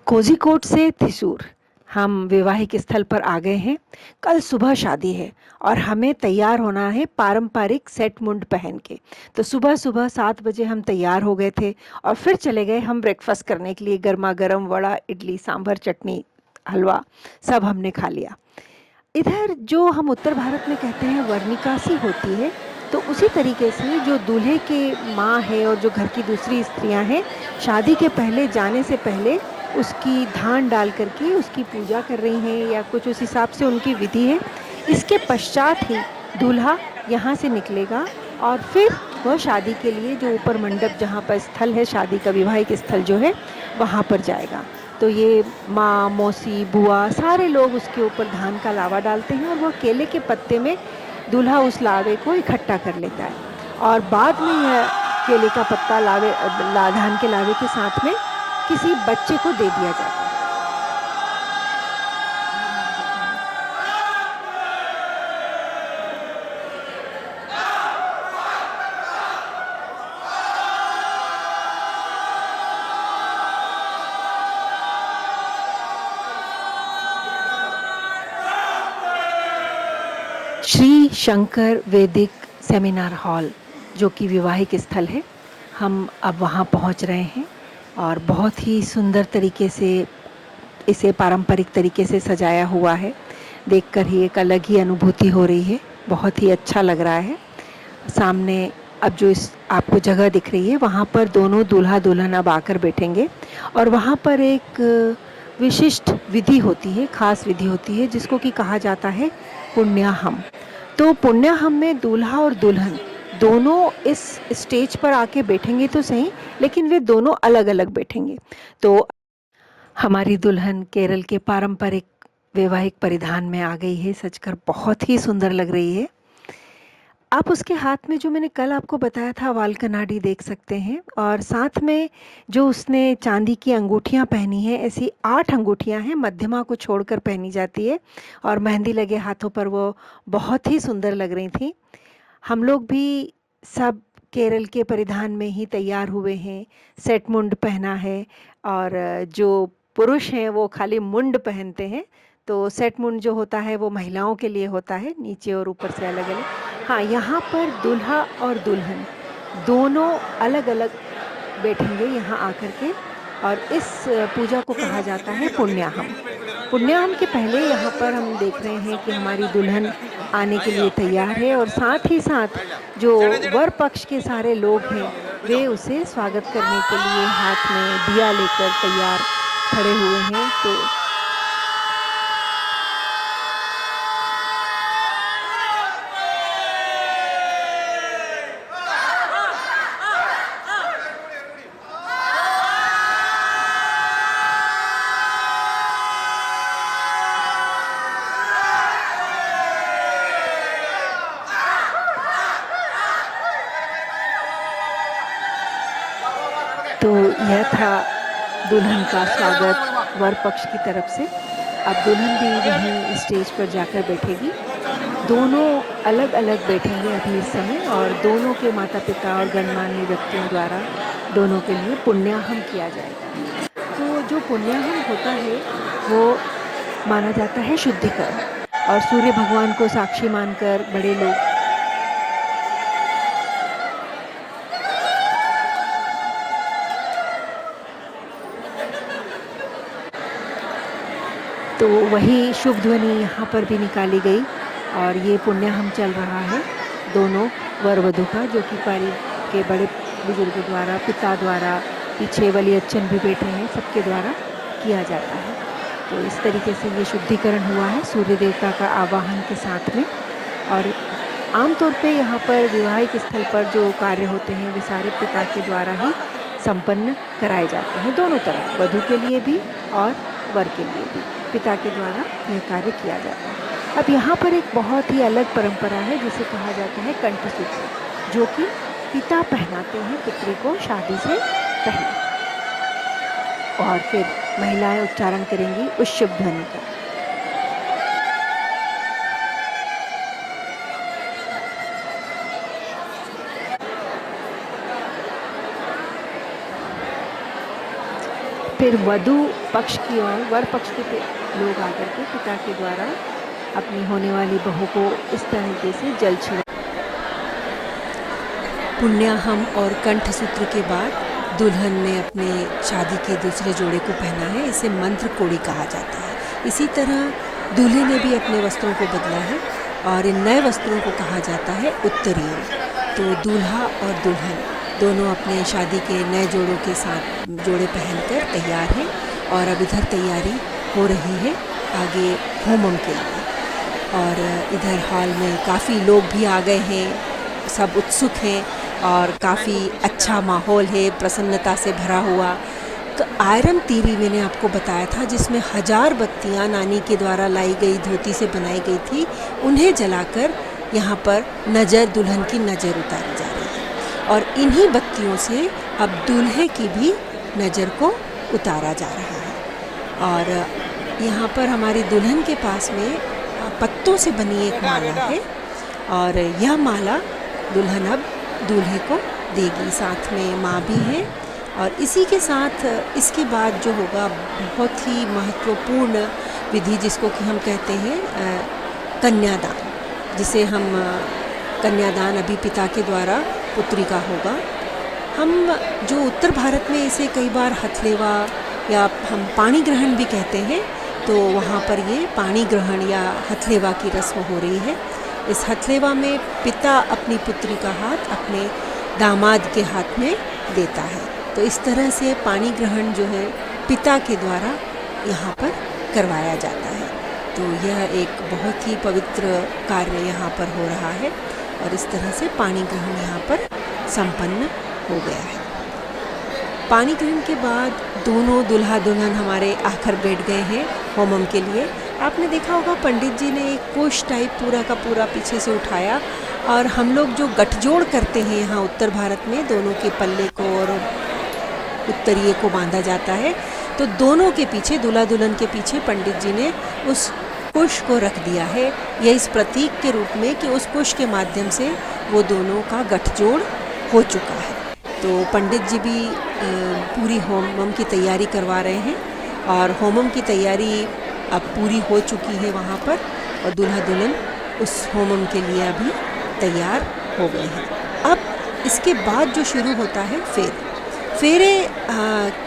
कोझिकोड से थिसूर हम वैवाहिक स्थल पर आ गए हैं। कल सुबह शादी है और हमें तैयार होना है पारंपरिक सेट मुंड पहन के। तो सुबह सुबह 7 बजे हम तैयार हो गए थे और फिर चले गए हम ब्रेकफास्ट करने के लिए। गर्मा गर्म वड़ा, इडली, सांभर, चटनी, हलवा सब हमने खा लिया। इधर जो हम उत्तर भारत में कहते हैं वर्णिकासी होती है, तो उसी तरीके से जो दूल्हे के माँ है और जो घर की दूसरी स्त्रियां हैं, शादी के पहले जाने से पहले उसकी धान डाल करके उसकी पूजा कर रही हैं या कुछ उस हिसाब से उनकी विधि है। इसके पश्चात ही दूल्हा यहाँ से निकलेगा और फिर वह शादी के लिए जो ऊपर मंडप जहाँ पर स्थल है, शादी का विवाहिक स्थल जो है, वहाँ पर जाएगा। तो ये माँ, मौसी, बुआ सारे लोग उसके ऊपर धान का लावा डालते हैं और वह केले के पत्ते में दूल्हा उस लावे को इकट्ठा कर लेता है और बाद में यह केले का पत्ता धान के लावे के साथ में किसी बच्चे को दे दिया जाता है। श्री शंकर वैदिक सेमिनार हॉल, जो कि विवाहिक स्थल है, हम अब वहाँ पहुँच रहे हैं और बहुत ही सुंदर तरीके से इसे पारंपरिक तरीके से सजाया हुआ है। देखकर ही एक अलग ही अनुभूति हो रही है, बहुत ही अच्छा लग रहा है। सामने अब जो इस आपको जगह दिख रही है, वहाँ पर दोनों दूल्हा दुल्हन अब आकर बैठेंगे और वहाँ पर एक विशिष्ट विधि होती है, खास विधि होती है, जिसको कि कहा जाता है पुण्याहम। तो पुण्याहम में दूल्हा और दुल्हन दोनों इस स्टेज पर आके बैठेंगे तो सही, लेकिन वे दोनों अलग अलग बैठेंगे। तो हमारी दुल्हन केरल के पारंपरिक वैवाहिक परिधान में आ गई है, सजकर बहुत ही सुंदर लग रही है। आप उसके हाथ में जो मैंने कल आपको बताया था वाल कनाडी देख सकते हैं, और साथ में जो उसने चांदी की अंगूठियां पहनी है, ऐसी 8 अंगूठियां हैं, मध्यमा को छोड़कर पहनी जाती है और मेहंदी लगे हाथों पर वो बहुत ही सुंदर लग रही थी। हम लोग भी सब केरल के परिधान में ही तैयार हुए हैं, सेट मुंड पहना है और जो पुरुष हैं वो खाली मुंड पहनते हैं। तो सेट मुंड जो होता है वो महिलाओं के लिए होता है, नीचे और ऊपर से अलग अलग। हाँ, यहाँ पर दूल्हा और दुल्हन दोनों अलग अलग बैठेंगे यहाँ आकर के, और इस पूजा को कहा जाता है पुण्याहम। पुण्याहम के पहले यहाँ पर हम देख रहे हैं कि हमारी दुल्हन आने के लिए तैयार है और साथ ही साथ जो वर पक्ष के सारे लोग हैं वे उसे स्वागत करने के लिए हाथ में दिया लेकर तैयार खड़े हुए हैं। तो यह था दुल्हन का स्वागत वर पक्ष की तरफ से। अब दुल्हन भी वहीं स्टेज पर जाकर बैठेगी। दोनों अलग अलग बैठेंगे अभी इस समय, और दोनों के माता पिता और गणमान्य व्यक्तियों द्वारा दोनों के लिए पुण्याहम किया जाएगा। तो जो पुण्याहम होता है वो माना जाता है शुद्धिकरण, और सूर्य भगवान को साक्षी मानकर बड़े लोग तो वही शुभ ध्वनि यहाँ पर भी निकाली गई और ये पुण्याहम चल रहा है दोनों वर वधू का, जो कि पारी के बड़े बुजुर्ग द्वारा, पिता द्वारा, पीछे वली अच्छन भी बैठे हैं, सबके द्वारा किया जाता है। तो इस तरीके से ये शुद्धिकरण हुआ है सूर्य देवता का आवाहन के साथ में। और आमतौर पे यहाँ पर विवाहिक स्थल पर जो कार्य होते हैं वे सारे पिता के द्वारा ही संपन्न कराए जाते हैं, दोनों तरफ, वधू के लिए भी और वर के लिए भी पिता के द्वारा यह कार्य किया जाता है। अब यहाँ पर एक बहुत ही अलग परंपरा है जिसे कहा जाता है कंठसूत्र, जो कि पिता पहनाते हैं पुत्री को शादी से पहले, और फिर महिलाएं उच्चारण करेंगी उस शुभ ध्वनि का। फिर वधू पक्ष की ओर वर पक्ष के लोग आकर के पिता के द्वारा अपनी होने वाली बहू को इस तरीके से जल छिड़क। पुण्याहम और कंठसूत्र के बाद दुल्हन ने अपने शादी के दूसरे जोड़े को पहना है। इसे मंत्र कोड़ी कहा जाता है। इसी तरह दूल्हे ने भी अपने वस्त्रों को बदला है और इन नए वस्त्रों को कहा जाता है उत्तरीय। तो दूल्हा और दुल्हन दोनों अपने शादी के नए जोड़ों के साथ जोड़े पहनकर तैयार हैं और अब इधर तैयारी हो रही है आगे होमम के लिए। और इधर हॉल में काफ़ी लोग भी आ गए हैं, सब उत्सुक हैं और काफ़ी अच्छा माहौल है, प्रसन्नता से भरा हुआ। तो आयरन तीरी मैंने आपको बताया था, जिसमें 1000 बत्तियाँ नानी के द्वारा लाई गई धोती से बनाई गई थी, उन्हें जलाकर यहाँ पर नज़र दुल्हन की नज़र उतारी जा रही है। और इन्हीं बत्तियों से अब दूल्हे की भी नज़र को उतारा जा रहा है। और यहाँ पर हमारी दुल्हन के पास में पत्तों से बनी एक माला है और यह माला दुल्हन अब दूल्हे को देगी। साथ में माँ भी है। और इसी के साथ इसके बाद जो होगा बहुत ही महत्वपूर्ण विधि, जिसको कि हम कहते हैं कन्यादान, जिसे हम कन्यादान अभी पिता के द्वारा पुत्री का होगा। हम जो उत्तर भारत में इसे कई बार हथलेवा या हम पाणी ग्रहण भी कहते हैं, तो वहाँ पर ये पाणी ग्रहण या हथलेवा की रस्म हो रही है। इस हथलेवा में पिता अपनी पुत्री का हाथ अपने दामाद के हाथ में देता है। तो इस तरह से पाणी ग्रहण जो है पिता के द्वारा यहाँ पर करवाया जाता है। तो यह एक बहुत ही पवित्र कार्य यहाँ पर हो रहा है और इस तरह से पाणी ग्रहण यहाँ पर संपन्न हो गया है। पाणी ग्रहण के बाद दोनों दूल्हा दुल्हन हमारे आकर बैठ गए हैं होमम के लिए। आपने देखा होगा पंडित जी ने एक कोष टाइप पूरा का पूरा पीछे से उठाया और हम लोग जो गठजोड़ करते हैं यहाँ उत्तर भारत में, दोनों के पल्ले को और उत्तरीय को बांधा जाता है, तो दोनों के पीछे दूल्हा दुल्हन के पीछे पंडित जी ने उस कुश को रख दिया है। यह इस प्रतीक के रूप में कि उस कुश के माध्यम से वो दोनों का गठजोड़ हो चुका है। तो पंडित जी भी पूरी होमम की तैयारी करवा रहे हैं और होमम की तैयारी अब पूरी हो चुकी है वहाँ पर और दूल्हा दुल्हन उस होमम के लिए अभी तैयार हो गए हैं। अब इसके बाद जो शुरू होता है फेरे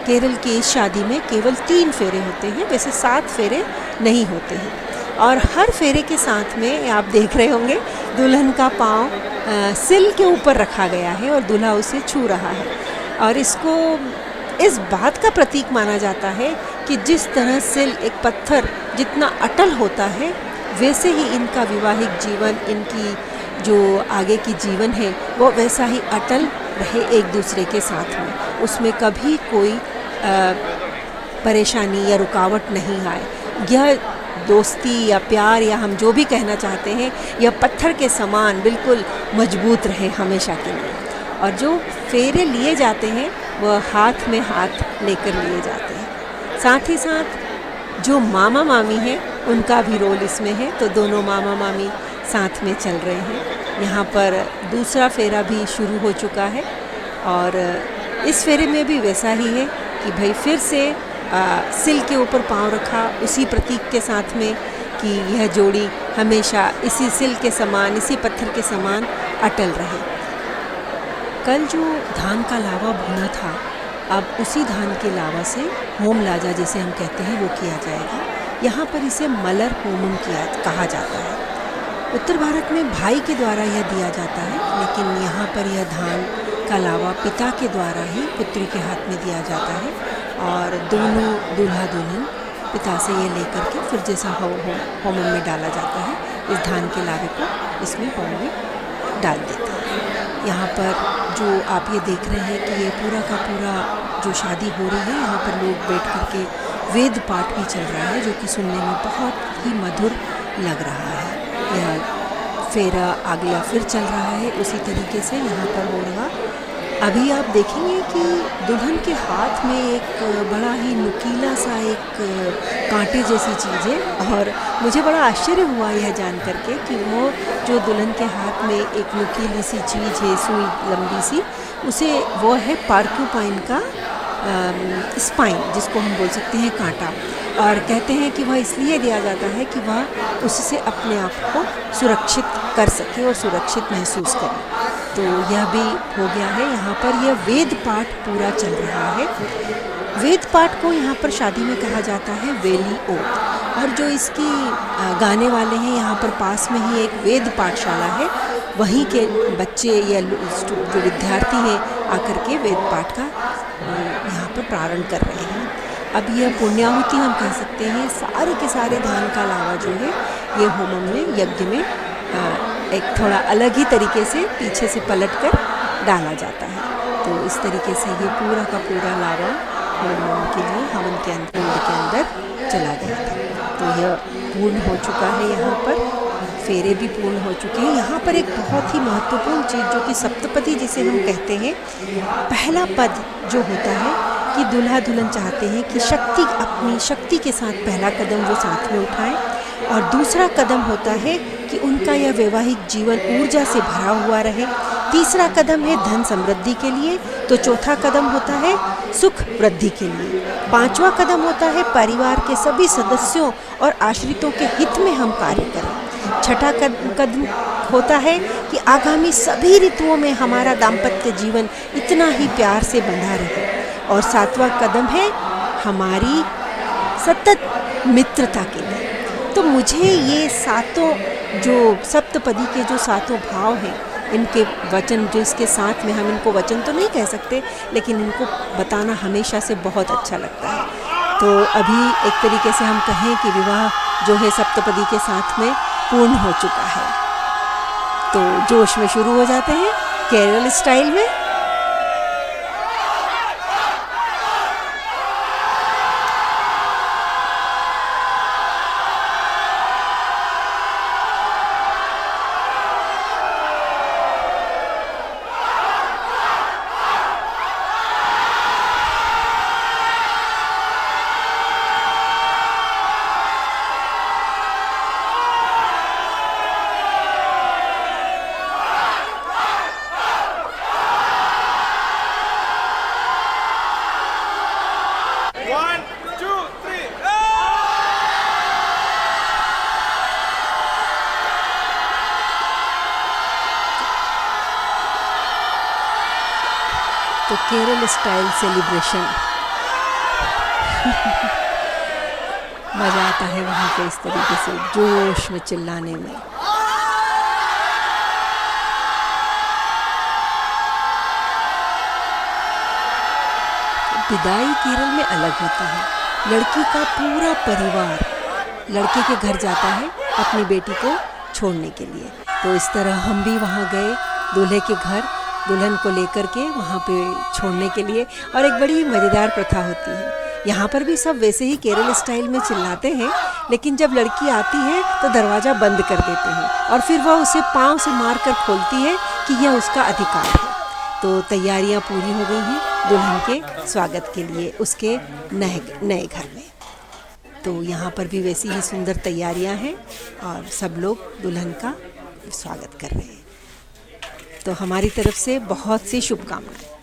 केरल की इस शादी में केवल 3 फेरे होते हैं, वैसे 7 फेरे नहीं होते हैं। और हर फेरे के साथ में आप देख रहे होंगे दुल्हन का पाँव सिल के ऊपर रखा गया है और दूल्हा उसे छू रहा है। और इसको इस बात का प्रतीक माना जाता है कि जिस तरह सिल एक पत्थर जितना अटल होता है, वैसे ही इनका वैवाहिक जीवन, इनकी जो आगे की जीवन है वो वैसा ही अटल रहे एक दूसरे के साथ में। उसमें कभी कोई परेशानी या रुकावट नहीं आए। यह दोस्ती या प्यार या हम जो भी कहना चाहते हैं, यह पत्थर के समान बिल्कुल मजबूत रहे हमेशा के लिए। और जो फेरे लिए जाते हैं वह हाथ में हाथ लेकर लिए जाते हैं। साथ ही साथ जो मामा मामी हैं उनका भी रोल इसमें है। तो दोनों मामा मामी साथ में चल रहे हैं। यहाँ पर दूसरा फेरा भी शुरू हो चुका है और इस फेरे में भी वैसा ही है कि भाई फिर से सिल के ऊपर पाँव रखा, उसी प्रतीक के साथ में कि यह जोड़ी हमेशा इसी सिल के समान, इसी पत्थर के समान अटल रहे। कल जो धान का लावा भुना था, अब उसी धान के लावा से होम लाजा जिसे हम कहते हैं वो किया जाएगा। यहाँ पर इसे मलर होमम कहा जाता है। उत्तर भारत में भाई के द्वारा यह दिया जाता है, लेकिन यहाँ पर यह धान का लावा पिता के द्वारा ही पुत्री के हाथ में दिया जाता है और दोनों दूल्हा दुल्हन पिता से ये लेकर के फिर जैसा होमम में डाला जाता है, इस धान के लावे को इसमें होम में डाल देते हैं। यहाँ पर जो आप ये देख रहे हैं कि ये पूरा का पूरा जो शादी हो रही है, यहाँ पर लोग बैठ कर के वेद पाठ भी चल रहा है, जो कि सुनने में बहुत ही मधुर लग रहा है। यह फेरा अगला फिर चल रहा है, उसी तरीके से यहाँ पर हो रहा। अभी आप देखेंगे कि दुल्हन के हाथ में एक बड़ा ही नुकीला सा एक कांटे जैसी चीज़ है और मुझे बड़ा आश्चर्य हुआ यह जान करके कि वो जो दुल्हन के हाथ में एक नुकीली सी चीज़ है, सुई लंबी सी, उसे वो है पार्क्यूपाइन का स्पाइन, जिसको हम बोल सकते हैं कांटा, और कहते हैं कि वह इसलिए दिया जाता है कि वह उससे अपने आप को सुरक्षित कर सके और सुरक्षित महसूस करे। तो यह भी हो गया है। यहाँ पर यह वेद पाठ पूरा चल रहा है। वेद पाठ को यहाँ पर शादी में कहा जाता है वेली ओथ, और जो इसकी गाने वाले हैं, यहाँ पर पास में ही एक वेद पाठशाला है, वहीं के बच्चे या जो विद्यार्थी हैं आकर के वेद पाठ का यहाँ पर प्रारंभ कर रहे हैं। अब यह पुण्याहुति हम कह सकते हैं। सारे के सारे धान का लावा जो है ये होमम में, यज्ञ में एक थोड़ा अलग ही तरीके से पीछे से पलट कर डाला जाता है। तो इस तरीके से ये पूरा का पूरा लावा होमम के लिए हवन के अंदर चला गया था। तो यह पूर्ण हो चुका है। यहाँ पर फेरे भी पूर्ण हो चुके हैं। यहाँ पर एक बहुत ही महत्वपूर्ण चीज़ जो कि सप्तपदी जिसे हम कहते हैं, पहला पद जो होता है कि दूल्हा दुल्हन चाहते हैं कि अपनी शक्ति के साथ पहला कदम वो साथ में उठाएं, और दूसरा कदम होता है कि उनका यह वैवाहिक जीवन ऊर्जा से भरा हुआ रहे। तीसरा कदम है धन समृद्धि के लिए, तो चौथा कदम होता है सुख वृद्धि के लिए, पांचवा कदम होता है परिवार के सभी सदस्यों और आश्रितों के हित में हम कार्य करें। छठा कदम होता है कि आगामी सभी ऋतुओं में हमारा दाम्पत्य जीवन इतना ही प्यार से बंधा रहे, और सातवां कदम है हमारी सतत मित्रता के लिए। तो मुझे ये सातों जो सप्तपदी के जो सातों भाव हैं, इनके वचन जो इसके साथ में, हम इनको वचन तो नहीं कह सकते, लेकिन इनको बताना हमेशा से बहुत अच्छा लगता है। तो अभी एक तरीके से हम कहें कि विवाह जो है सप्तपदी के साथ में पूर्ण हो चुका है। तो जोश में शुरू हो जाते हैं केरल स्टाइल में। तो केरल स्टाइल सेलिब्रेशन मज़ा आता है वहाँ पे इस तरीके से जोश में चिल्लाने में। विदाई केरल में अलग होती है। लड़की का पूरा परिवार लड़के के घर जाता है अपनी बेटी को छोड़ने के लिए। तो इस तरह हम भी वहाँ गए दूल्हे के घर, दुल्हन को लेकर के वहाँ पे छोड़ने के लिए। और एक बड़ी मज़ेदार प्रथा होती है। यहाँ पर भी सब वैसे ही केरल स्टाइल में चिल्लाते हैं, लेकिन जब लड़की आती है तो दरवाज़ा बंद कर देते हैं और फिर वह उसे पाँव से मार कर खोलती है कि यह उसका अधिकार है। तो तैयारियाँ पूरी हो गई हैं दुल्हन के स्वागत के लिए उसके नए घर में। तो यहाँ पर भी वैसी ही सुंदर तैयारियाँ हैं और सब लोग दुल्हन का स्वागत कर रहे हैं। तो हमारी तरफ से बहुत सी शुभकामनाएं।